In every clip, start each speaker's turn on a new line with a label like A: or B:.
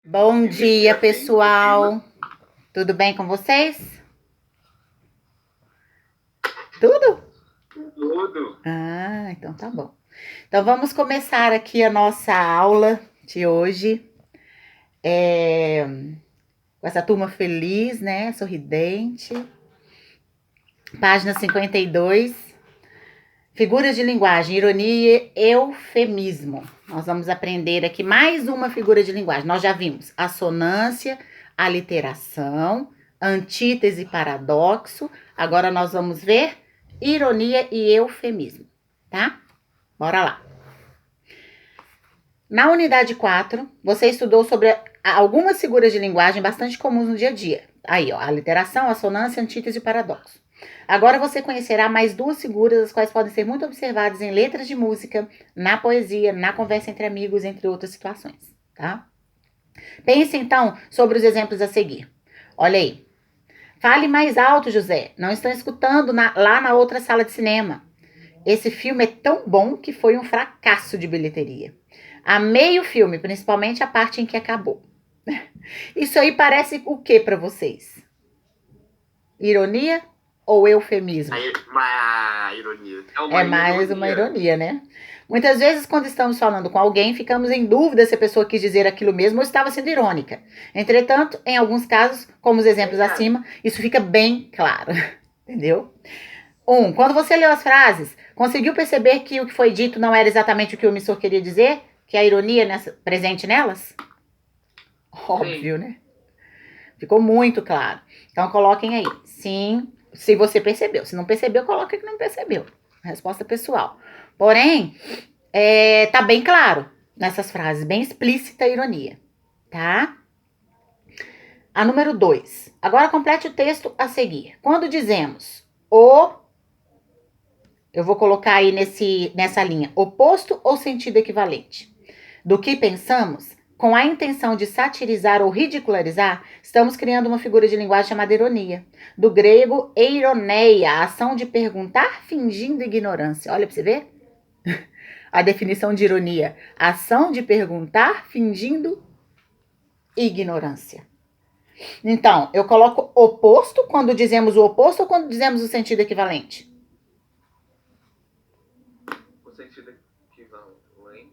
A: Bom dia, pessoal. Tudo bem com vocês? Tudo?
B: Tudo.
A: Então tá bom. Então vamos começar aqui a nossa aula de hoje. Com essa turma feliz, né? Sorridente. Página 52. Figuras de linguagem, ironia e eufemismo. Nós vamos aprender aqui mais uma figura de linguagem. Nós já vimos assonância, aliteração, antítese e paradoxo. Agora nós vamos ver ironia e eufemismo, tá? Bora lá. Na unidade 4, você estudou sobre algumas figuras de linguagem bastante comuns no dia a dia. Aí, ó, aliteração, assonância, antítese e paradoxo. Agora você conhecerá mais duas figuras, as quais podem ser muito observadas em letras de música, na poesia, na conversa entre amigos, entre outras situações, tá? Pense então sobre os exemplos a seguir. Olha aí. Fale mais alto, José. Não estão escutando lá na outra sala de cinema. Esse filme é tão bom que foi um fracasso de bilheteria. Amei o filme, principalmente a parte em que acabou. Isso aí parece o que para vocês? Ironia ou eufemismo?
B: Uma ironia.
A: É mais uma ironia, né? Muitas vezes, quando estamos falando com alguém, ficamos em dúvida se a pessoa quis dizer aquilo mesmo ou estava sendo irônica. Entretanto, em alguns casos, como os exemplos acima, isso fica bem claro. Entendeu? Quando você leu as frases, conseguiu perceber que o que foi dito não era exatamente o que o emissor queria dizer? Que a ironia presente nelas? Óbvio, né? Ficou muito claro. Então, coloquem aí. Sim, se você percebeu. Se não percebeu, coloca que não percebeu. Resposta pessoal. Porém, tá bem claro nessas frases, bem explícita a ironia, tá? A número 2. Agora complete o texto a seguir. Quando dizemos eu vou colocar aí nessa linha, oposto ou sentido equivalente, do que pensamos, com a intenção de satirizar ou ridicularizar, estamos criando uma figura de linguagem chamada ironia. Do grego eironeia, a ação de perguntar fingindo ignorância. Olha pra você ver. A definição de ironia. Ação de perguntar fingindo ignorância. Então, eu coloco oposto quando dizemos o oposto ou quando dizemos o sentido equivalente?
B: O sentido equivalente.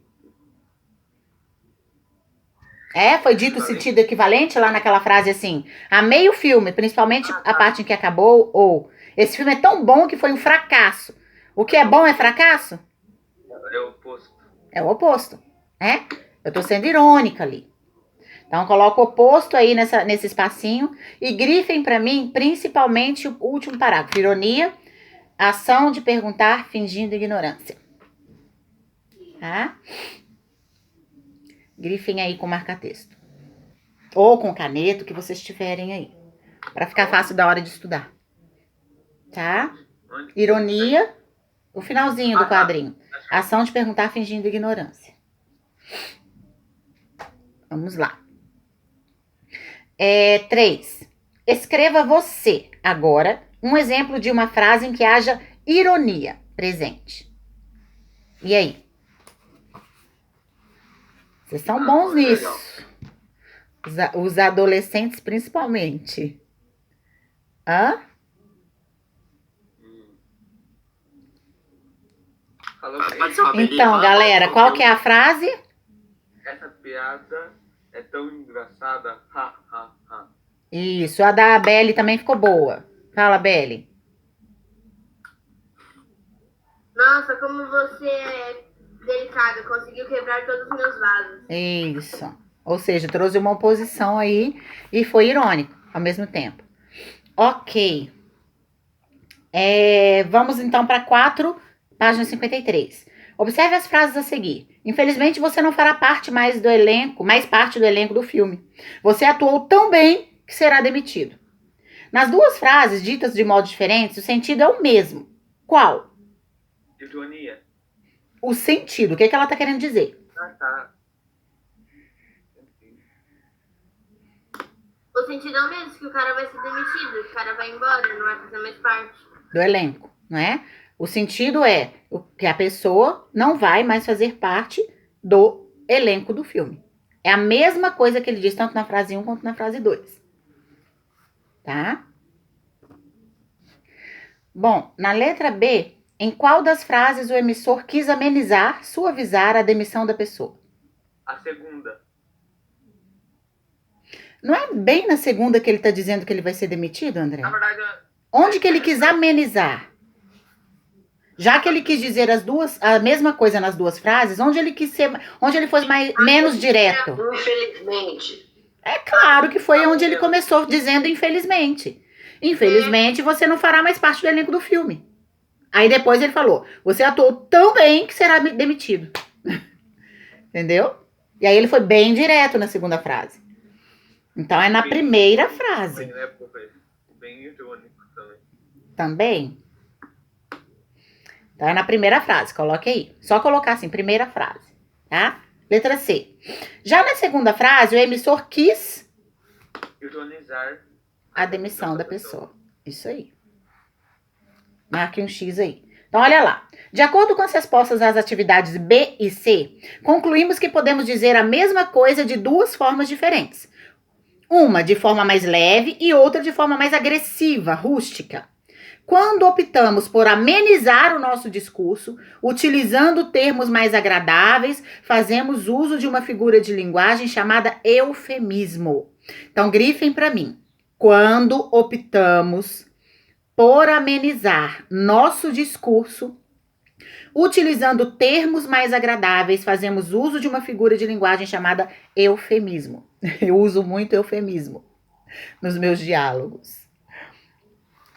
A: Foi dito o sentido equivalente lá naquela frase assim: amei o filme, principalmente a parte em que acabou, ou esse filme é tão bom que foi um fracasso. O que é bom é fracasso?
B: É o oposto.
A: É o oposto, né? Eu tô sendo irônica ali. Então, coloco o oposto aí nesse espacinho e grifem para mim, principalmente o último parágrafo. Ironia, ação de perguntar fingindo ignorância. Tá? Grifem aí com marca-texto. Ou com caneta, o que vocês tiverem aí. Para ficar fácil da hora de estudar. Tá? Ironia, o finalzinho do quadrinho. Ação de perguntar fingindo ignorância. Vamos lá. 3. Escreva você, agora, um exemplo de uma frase em que haja ironia presente. E aí? Vocês são bons nisso. Os adolescentes, principalmente. Hã? Então, galera, qual que é a frase?
B: Essa piada é tão engraçada. Ha, ha, ha.
A: Isso, a da Belle também ficou boa. Fala, Belle.
C: Nossa, como você é delicada, conseguiu quebrar todos os meus vasos.
A: Isso. Ou seja, trouxe uma oposição aí e foi irônico ao mesmo tempo. Ok. Vamos então para 4, página 53. Observe as frases a seguir. Infelizmente, você não fará mais parte do elenco do filme. Você atuou tão bem que será demitido. Nas duas frases, ditas de modo diferente, o sentido é o mesmo. Qual?
B: Ironia.
A: O sentido. O que ela está querendo dizer?
B: Tá.
C: O sentido é o mesmo, que o cara vai ser demitido, o cara vai embora, não vai fazer mais parte
A: do elenco, não é? O sentido é que a pessoa não vai mais fazer parte do elenco do filme. É a mesma coisa que ele diz tanto na frase 1 quanto na frase 2. Tá? Bom, na letra B, em qual das frases o emissor quis amenizar, suavizar a demissão da pessoa?
B: A segunda.
A: Não é bem na segunda que ele está dizendo que ele vai ser demitido, André?
B: Na verdade,
A: Onde que ele quis amenizar? Já que ele quis dizer a mesma coisa nas duas frases, onde ele foi menos direto?
D: Infelizmente.
A: É claro que foi onde ele começou dizendo infelizmente. Infelizmente, você não fará mais parte do elenco do filme. Aí depois ele falou, você atuou tão bem que será demitido. Entendeu? E aí ele foi bem direto na segunda frase. Então é na primeira frase.
B: bem, né, professor? Bem irônico também.
A: Também? Então é na primeira frase, coloque aí. Só colocar assim, primeira frase, tá? Letra C. Já na segunda frase, o emissor quis
B: Ironizar
A: a demissão da pessoa. Isso aí. Marque um X aí. Então, olha lá. De acordo com as respostas às atividades B e C, concluímos que podemos dizer a mesma coisa de duas formas diferentes. Uma de forma mais leve e outra de forma mais agressiva, rústica. Quando optamos por amenizar o nosso discurso, utilizando termos mais agradáveis, fazemos uso de uma figura de linguagem chamada eufemismo. Então, grifem para mim. Quando optamos por amenizar nosso discurso, utilizando termos mais agradáveis, fazemos uso de uma figura de linguagem chamada eufemismo. Eu uso muito eufemismo nos meus diálogos.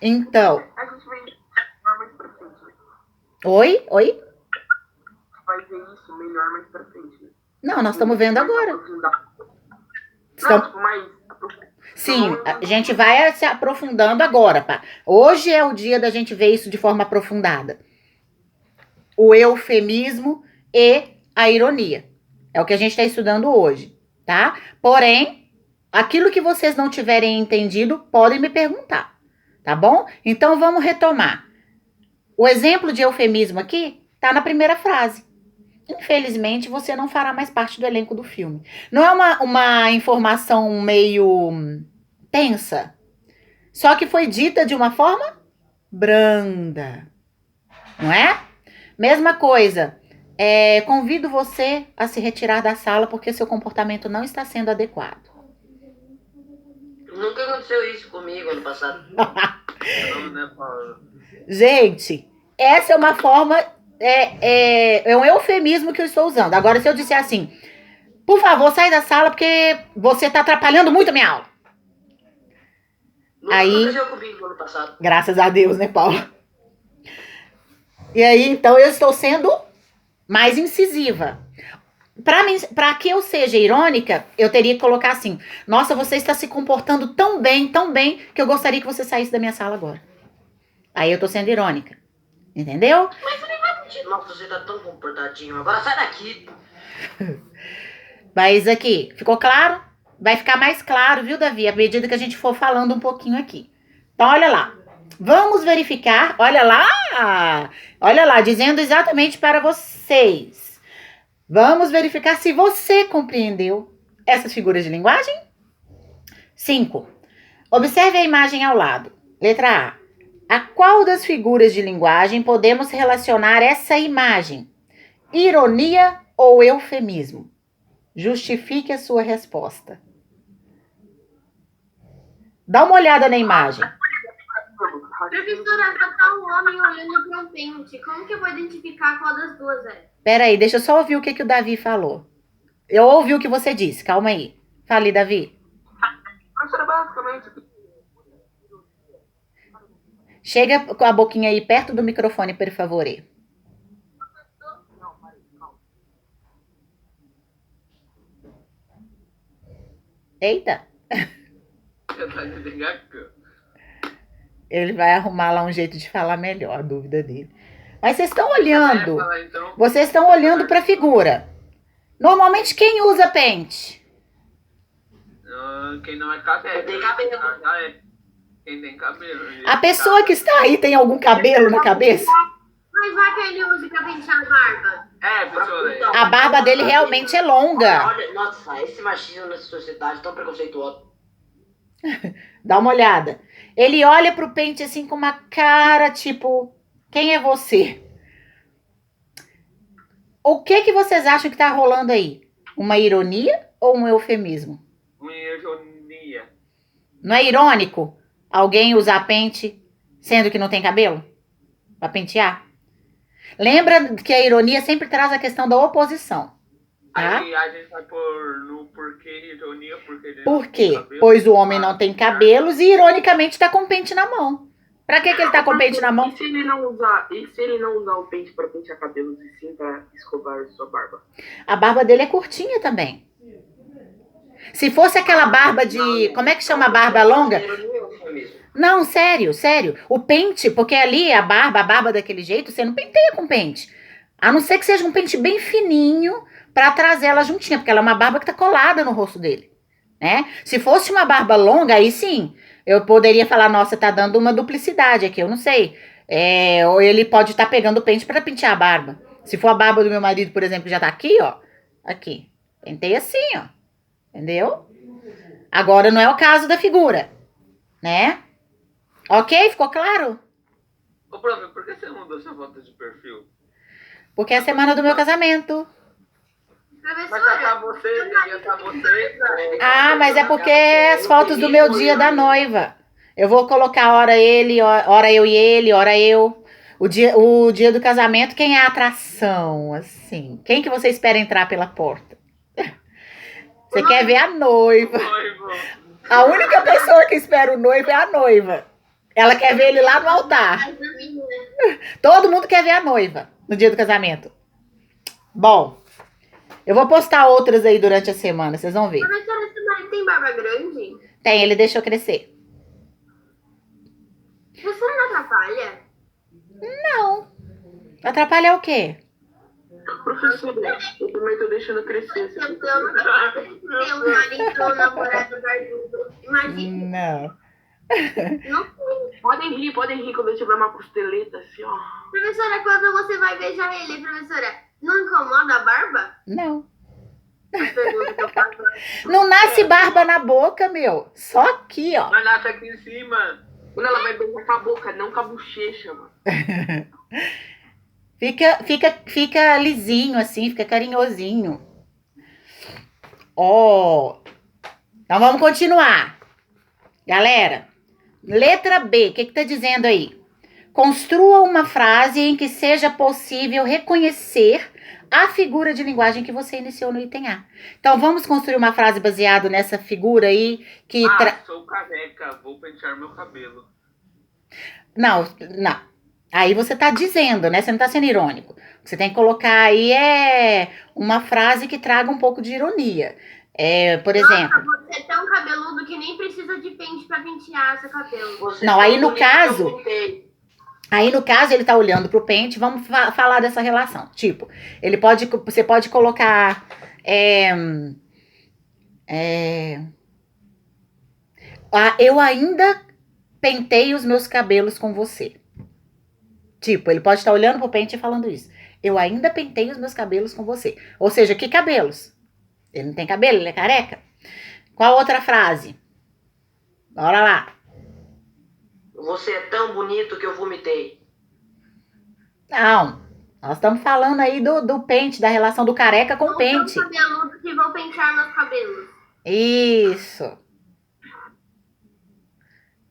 A: Então...
E: A gente vai melhor mais pra frente, né?
A: Oi? Oi?
E: Vai ver isso melhor mais pra frente, né?
A: Não, nós estamos vendo agora.
E: Não, tipo, mais...
A: Sim, a gente vai se aprofundando agora, pá. Hoje é o dia da gente ver isso de forma aprofundada. O eufemismo e a ironia. É o que a gente está estudando hoje, tá? Porém, aquilo que vocês não tiverem entendido, podem me perguntar, tá bom? Então, vamos retomar. O exemplo de eufemismo aqui tá na primeira frase. Infelizmente, você não fará mais parte do elenco do filme. Não é uma informação meio tensa, só que foi dita de uma forma branda, não é? Mesma coisa, convido você a se retirar da sala porque seu comportamento não está sendo adequado.
D: Nunca aconteceu isso comigo ano passado.
B: Não, né, Paulo?
A: Gente, essa é uma forma, é um eufemismo que eu estou usando. Agora, se eu disser assim, por favor, sai da sala porque você está atrapalhando muito a minha aula.
D: Nunca
A: Aí-
D: aconteceu comigo ano passado.
A: Graças a Deus, né, Paulo? E aí, então, eu estou sendo mais incisiva. Para que eu seja irônica, eu teria que colocar assim, nossa, você está se comportando tão bem, que eu gostaria que você saísse da minha sala agora. Aí eu tô sendo irônica. Entendeu?
D: Nossa, você tá tão comportadinho. Agora sai daqui.
A: Mas aqui, ficou claro? Vai ficar mais claro, viu, Davi? À medida que a gente for falando um pouquinho aqui. Então, olha lá. Vamos verificar. Olha lá, dizendo exatamente para vocês. Vamos verificar se você compreendeu essas figuras de linguagem. 5. Observe a imagem ao lado. Letra A. A qual das figuras de linguagem podemos relacionar essa imagem? Ironia ou eufemismo? Justifique a sua resposta. Dá uma olhada na imagem.
C: Professora, só tá um homem olhando para um pente. Como que eu vou identificar qual das duas é?
A: Pera aí, deixa eu só ouvir o que o Davi falou. Eu ouvi o que você disse, calma aí. Fale, Davi.
E: Professora, basicamente,
A: Chega com a boquinha aí perto do microfone, por favor. Eita,
B: Já tá desligado.
A: ele vai arrumar lá um jeito de falar melhor, a dúvida dele. Mas vocês estão olhando,
B: Então,
A: vocês estão olhando para a figura. Normalmente quem usa pente?
B: quem não é careca.
D: Tem cabelo.
B: Já é. Quem tem cabelo.
A: A pessoa que está aí tem algum cabelo na cabeça?
C: Mas vai que ele use para pentear a barba.
B: professora.
A: A barba dele realmente é longa.
D: Olha, nossa, esse machismo nessa sociedade tão preconceituoso.
A: Dá uma olhada. Ele olha pro pente assim com uma cara tipo, quem é você? O que vocês acham que tá rolando aí? Uma ironia ou um eufemismo?
B: Uma ironia.
A: Não é irônico alguém usar pente sendo que não tem cabelo? Pra pentear? Lembra que a ironia sempre traz a questão da oposição. Tá?
B: Aí a gente vai por no porquê ironia, porque ele
A: Por
B: não tem
A: quê?
B: cabelo.
A: Pois o homem não tem cabelos e, ironicamente, tá com pente na mão. Pra que ele tá com pente na mão?
E: E se ele não usar o pente pra pentear cabelos e sim pra escovar sua barba?
A: A barba dele é curtinha também. Se fosse aquela barba de... Como é que chama a barba longa? Não, sério, sério. O pente, porque ali a barba daquele jeito, você não penteia com pente. A não ser que seja um pente bem fininho pra trazer ela juntinha, porque ela é uma barba que tá colada no rosto dele, né? Se fosse uma barba longa, aí sim, eu poderia falar, nossa, tá dando uma duplicidade aqui, eu não sei. Ou ele pode estar pegando o pente pra pentear a barba. Se for a barba do meu marido, por exemplo, que já tá aqui, ó. Aqui. Penteia assim, ó. Entendeu? Agora não é o caso da figura, né? Ok? Ficou claro?
B: Ô, prof, por que você mudou sua foto de perfil?
A: Porque é a semana do meu casamento.
B: Mas tá você, devia estar você.
A: Ah, mas é porque é as fotos do meu dia da noiva. Eu vou colocar hora ele, hora eu e ele, hora eu. O dia do casamento, quem é a atração, assim? Quem que você espera entrar pela porta? Você quer ver a noiva. A única pessoa que espera o noivo é a noiva. Ela quer ver ele lá no altar. Todo mundo quer ver a noiva no dia do casamento. Bom, eu vou postar outras aí durante a semana, vocês vão ver.
C: Professora, seu marido tem barba grande?
A: Tem, ele deixou crescer.
C: Professora, não atrapalha?
A: Não. Atrapalhar o quê?
E: Professora, eu também tô deixando crescer.
C: Se eu ter um marido ou namorado barbudo, imagina.
A: Não.
C: Não tem.
E: Podem rir quando eu tiver uma costeleta assim, ó.
C: Professora, quando você vai beijar ele, professora, não incomoda a barba?
A: Não.
C: A pergunta que eu faço.
A: Não nasce barba na boca, meu. Só aqui, ó.
B: Mas nasce aqui em cima.
E: Quando ela vai beijar com a boca, não com a bochecha, mano.
A: Fica lisinho assim, fica carinhosinho. Ó. Então vamos continuar. Galera, letra B, o que tá dizendo aí? Construa uma frase em que seja possível reconhecer a figura de linguagem que você iniciou no item A. Então vamos construir uma frase baseada nessa figura aí que...
B: Sou careca, vou pentear meu cabelo.
A: Não. Aí você tá dizendo, né? Você não tá sendo irônico. O que você tem que colocar aí é uma frase que traga um pouco de ironia. Por exemplo...
C: Nossa, você é tão cabeludo que nem precisa de pente pra pentear seu cabelo.
A: Não, aí no caso... Aí, no caso, ele tá olhando pro pente, vamos falar dessa relação. Tipo, você pode colocar... eu ainda pentei os meus cabelos com você. Tipo, ele pode estar olhando pro pente e falando isso. Eu ainda pentei os meus cabelos com você. Ou seja, que cabelos? Ele não tem cabelo, ele é careca. Qual outra frase? Bora lá.
D: Você é tão bonito que eu vomitei.
A: Não, nós estamos falando aí do pente, da relação do careca com o pente.
C: Não sou cabeludo que vou pentear meus cabelos.
A: Isso.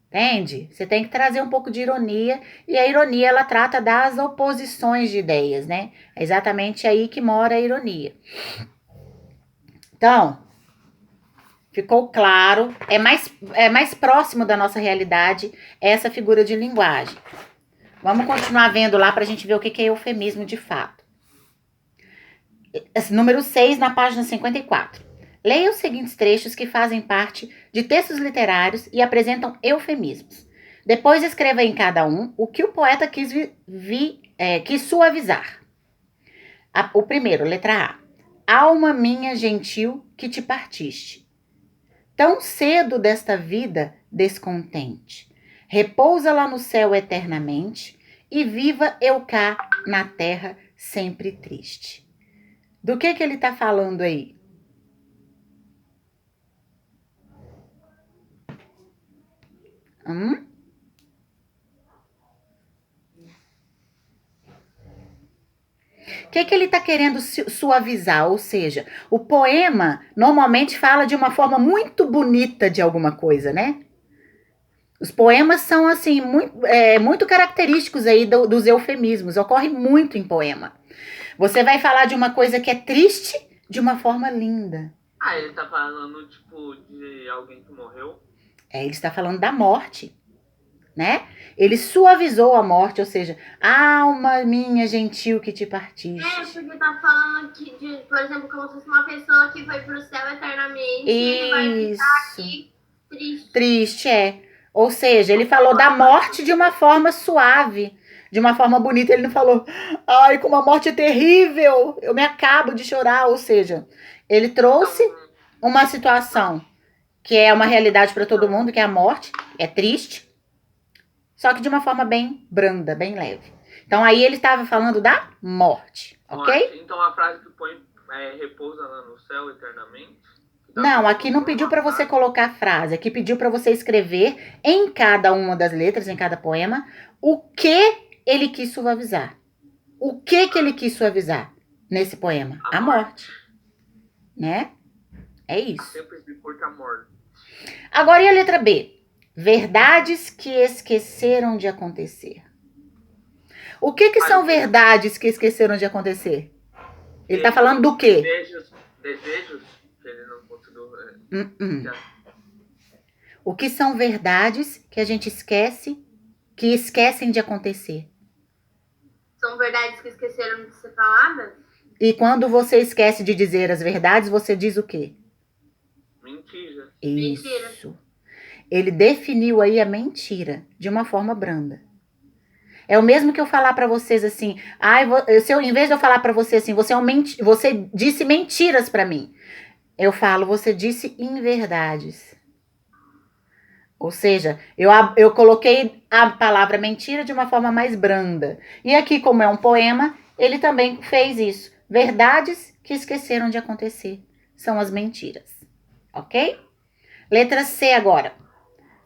A: Entende? Você tem que trazer um pouco de ironia, e a ironia, ela trata das oposições de ideias, né? É exatamente aí que mora a ironia. Então, ficou claro, é mais próximo da nossa realidade essa figura de linguagem. Vamos continuar vendo lá para a gente ver o que é eufemismo de fato. Número 6, na página 54. Leia os seguintes trechos que fazem parte de textos literários e apresentam eufemismos. Depois escreva em cada um o que o poeta quis suavizar. O primeiro, letra A. Alma minha gentil que te partiste. Tão cedo desta vida descontente. Repousa lá no céu eternamente e viva eu cá na terra sempre triste. Do que ele tá falando aí? O que ele está querendo suavizar? Ou seja, o poema normalmente fala de uma forma muito bonita de alguma coisa, né? Os poemas são, assim, muito característicos aí dos eufemismos. Ocorre muito em poema. Você vai falar de uma coisa que é triste de uma forma linda.
B: Ah, ele tá falando, tipo, de alguém que morreu?
A: Ele está falando da morte, né? Ele suavizou a morte, ou seja, alma minha gentil que te partiste.
C: Porque tá falando por exemplo, como se fosse uma pessoa que foi pro céu eternamente e ele vai ficar aqui triste.
A: Triste, Ou seja, ele falou da morte de uma forma suave, de uma forma bonita. Ele não falou, ai, como a morte é terrível, eu me acabo de chorar. Ou seja, ele trouxe uma situação que é uma realidade para todo mundo, que é a morte, é triste, só que de uma forma bem branda, bem leve. Então aí ele estava falando da morte, ok?
B: Então a frase que põe repousa lá no céu eternamente?
A: Não, aqui não pediu para você colocar a frase, aqui pediu para você escrever em cada uma das letras, em cada poema, o que ele quis suavizar. O que ele quis suavizar nesse poema? A morte. Né? É isso.
B: Sempre se curta a morte.
A: Agora e a letra B? Verdades que esqueceram de acontecer. O que são verdades que esqueceram de acontecer? Ele tá falando do quê?
B: Desejos que ele não conseguiu.
A: O que são verdades que a gente esquece, que esquecem de acontecer?
C: São verdades que esqueceram de ser faladas?
A: E quando você esquece de dizer as verdades, você diz o quê?
B: Mentira.
A: Isso. Ele definiu aí a mentira de uma forma branda. É o mesmo que eu falar pra vocês assim, em vez de eu falar pra você assim, você disse mentiras pra mim. Eu falo, você disse inverdades. Ou seja, eu coloquei a palavra mentira de uma forma mais branda. E aqui, como é um poema, ele também fez isso. Verdades que esqueceram de acontecer. São as mentiras. Ok? Letra C agora.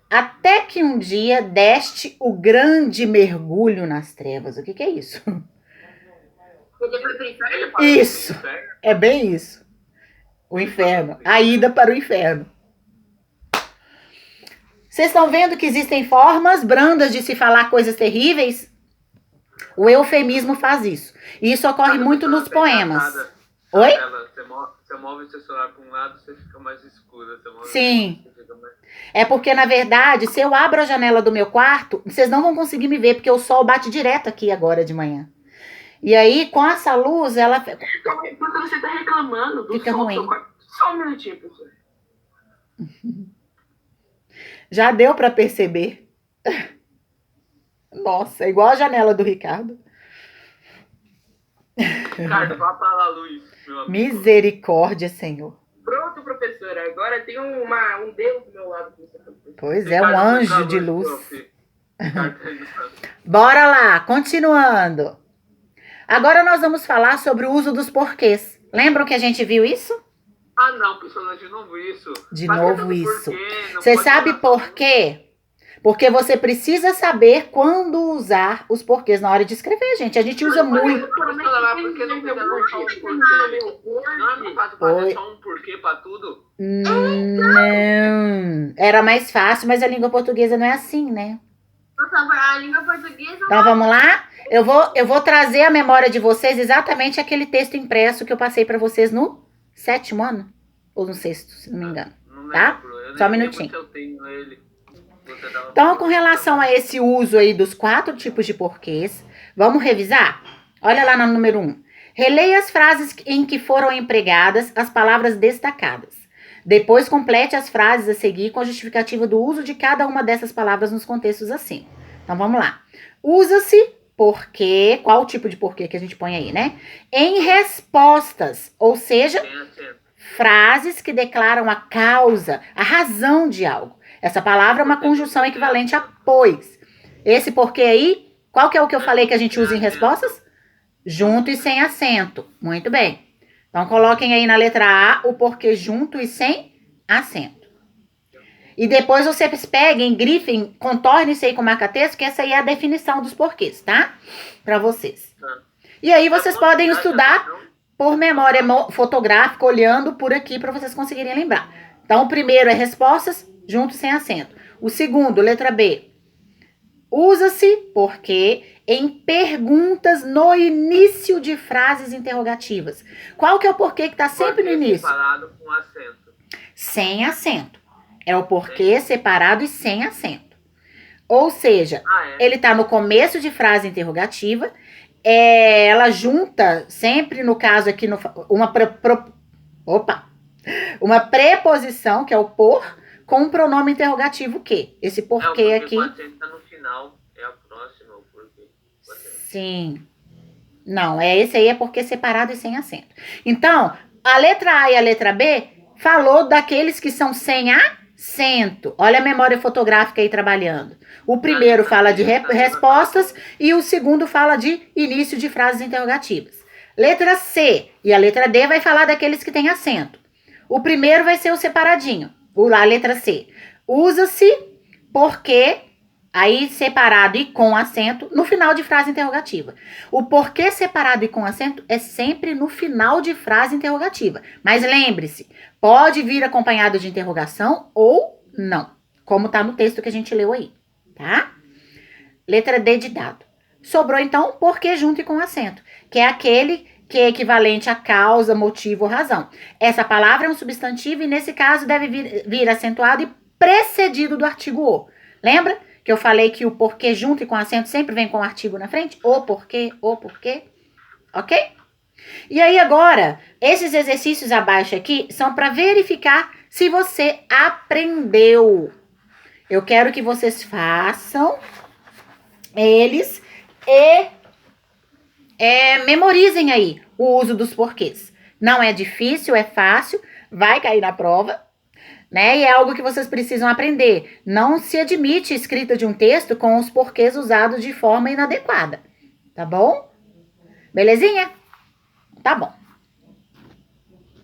A: Até que um dia deste o grande mergulho nas trevas. O que é isso?
C: Ele foi pro inferno?
A: Isso. É bem isso. O inferno. A ida para o inferno. Vocês estão vendo que existem formas brandas de se falar coisas terríveis? O eufemismo faz isso. E isso ocorre muito nos poemas. Oi?
B: Você move seu celular para um lado, você fica mais escura.
A: Sim. É porque, na verdade, se eu abro a janela do meu quarto, vocês não vão conseguir me ver, porque o sol bate direto aqui agora de manhã. E aí, com essa luz, ela...
E: Porque você tá reclamando do
A: fica
E: sol
A: ruim.
E: Só um minutinho, professor.
A: Já deu pra perceber. Nossa, é igual a janela do Ricardo.
B: Ricardo, vá para lá, Luiz, meu amigo.
A: Misericórdia, Senhor.
E: Pronto, professora. Agora tem um Deus do meu lado.
A: Pois é, um anjo de luz. Bora lá, continuando. Agora nós vamos falar sobre o uso dos porquês. Lembram que a gente viu isso?
B: Ah, não, pessoal, de novo isso.
A: De novo isso. Você sabe por quê? Porque você precisa saber quando usar os porquês na hora de escrever, gente. A gente usa muito.
B: Não é só um porquê pra tudo?
A: Não. Era mais fácil, mas a língua portuguesa não é assim, né?
C: Nossa, a língua portuguesa...
A: Então vamos lá? Eu vou trazer à memória de vocês exatamente aquele texto impresso que eu passei pra vocês no 7º ano. Ou no 6º, se não me engano. Tá? Só um minutinho. Então, com relação a esse uso aí dos 4 tipos de porquês, vamos revisar? Olha lá no número 1. Releia as frases em que foram empregadas as palavras destacadas. Depois, complete as frases a seguir com a justificativa do uso de cada uma dessas palavras nos contextos acima. Então, vamos lá. Usa-se porquê, qual o tipo de porquê que a gente põe aí, né? Em respostas, ou seja, frases que declaram a causa, a razão de algo. Essa palavra é uma conjunção equivalente a pois. Esse porquê aí, qual que é o que eu falei que a gente usa em respostas? Junto e sem acento. Muito bem. Então, coloquem aí na letra A o porquê junto e sem acento. E depois vocês peguem, grifem, contornem isso aí com marca-texto, que essa aí é a definição dos porquês, tá? Para vocês. E aí vocês podem estudar por memória fotográfica, olhando por aqui para vocês conseguirem lembrar. Então, o primeiro é respostas, junto e sem acento. O segundo, letra B. Usa-se porque em perguntas no início de frases interrogativas. Qual que é o porquê que está sempre no início?
B: Separado com acento.
A: Sem acento. É o porquê separado e sem acento. Ou seja, ele está no começo de frase interrogativa. Ela junta sempre, no caso aqui, uma preposição, que é o por, com um pronome interrogativo que. Esse porquê aqui.
B: O acento tá no final, é a próxima, o porquê.
A: Sim. Não, esse aí é porque separado e sem acento. Então, a letra A e a letra B falou daqueles que são sem acento. Olha a memória fotográfica aí trabalhando. O primeiro fala de respostas e o segundo fala de início de frases interrogativas. Letra C e a letra D vai falar daqueles que têm acento. O primeiro vai ser o separadinho, a letra C. Usa-se porque, aí separado e com acento, no final de frase interrogativa. O porquê separado e com acento é sempre no final de frase interrogativa. Mas lembre-se, pode vir acompanhado de interrogação ou não, como está no texto que a gente leu aí, tá? Letra D de dado. Sobrou então porquê junto e com acento, que é aquele que é equivalente a causa, motivo ou razão. Essa palavra é um substantivo e nesse caso deve vir acentuado e precedido do artigo o. Lembra que eu falei que o porquê junto e com acento sempre vem com o artigo na frente? O porquê, ok? E aí agora, esses exercícios abaixo aqui são para verificar se você aprendeu. Eu quero que vocês façam eles e memorizem aí o uso dos porquês. Não é difícil, é fácil, vai cair na prova, né? E é algo que vocês precisam aprender. Não se admite escrita de um texto com os porquês usados de forma inadequada, tá bom? Belezinha? Tá bom.